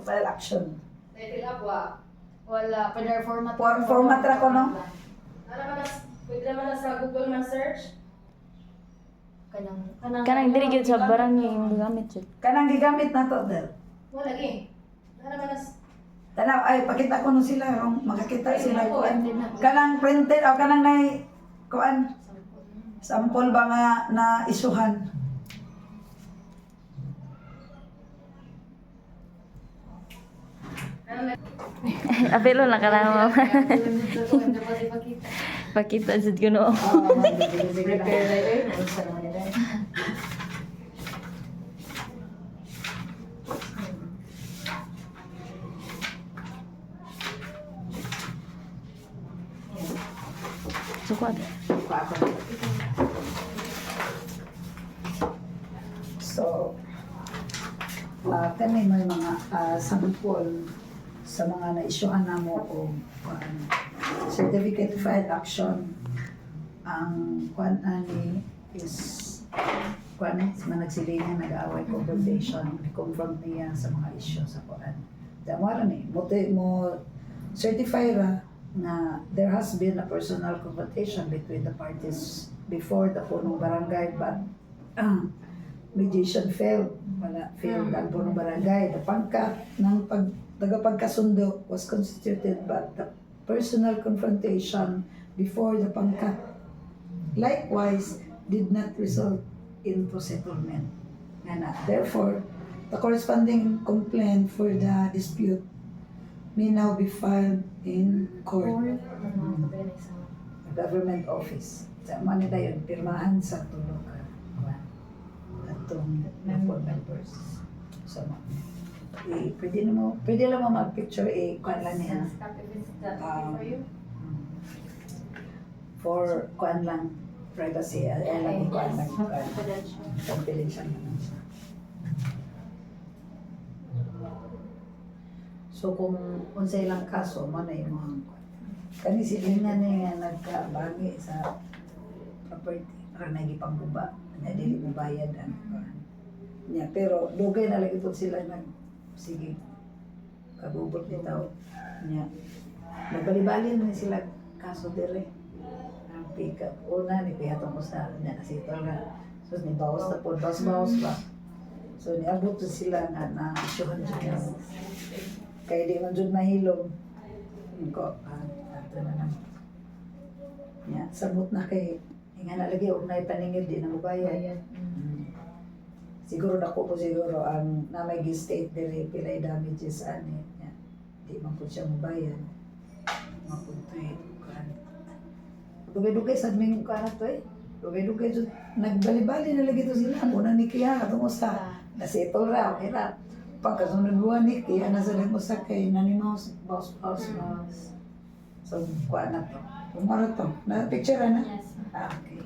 file action. Title up wa. Wala, pwede format. Format ra ko, no? Ano man pwede naman na sa Google man search. Kanang diri gyud sa barang yung gamit jud. Kanang gigamit na to, Del. Wala lagi. Ano man Tanaw, ay, pakita ko nun sila, makakita sila kuan. Kanang printed, o kanang na, kuan, sample ba nga na isuhan. Apelo lang ka na mama. Pakita jud ko no. Sukat. So, kani may mga sample sa mga na-issuehan na mo o certificate file action. Ang kuan ani is kuan sa mga nagsilingan nag-away confrontation, confront niya sa mga issue sa kuan. Damo ni mo certify ra na there has been a personal confrontation between the parties before the punong barangay, but mediation failed. Failed ang punong barangay. The pangkat ng tagapagkasundo was constituted, but the personal confrontation before the pangkat likewise did not result into settlement. And therefore, the corresponding complaint for the dispute may now be filed in court. Government office. Sa mga nila yun, pirmahan sa tulong atong members. So, pwede lang mo mag-picture kuan lang niya. For kuan lang, privacy, lang kuan lang, confidential lang siya. So kung unsay lang kaso mo na yung mga kani silingan nga nagkabagi sa property para nagipangguba na dili mo bayad ang niya, pero dugay na lagi po sila sige kabubot bitaw niya, nagbali-bali na sila kaso dire ang pick up una ni pihatong ko sa niya nasitol nga, so ni bawas na po bawas ba, so niabot sila nga na isyuhan siya kaya di man dyan mahilom. Ko, ato na lang. Yeah, sabot na kay, nga nalagi, huwag na ipaningid, di na mabayad. Siguro dako po siguro, ang na may state dili pilay damages ani. Yeah. Di man po siya mabayad. Mapuntoy. Dugay-dugay sa aming karat to eh. Dugay-dugay dyan. Nagbali-bali na lagi to sila. Ang una ni Kia, katong sa nasitol ra, okay ra. Pagkasunod buwan ni kaya nasa rin mo sa kay Nanimos, Boss. So, kuha na to. Umara to. Na-picture na? Yes. Okay.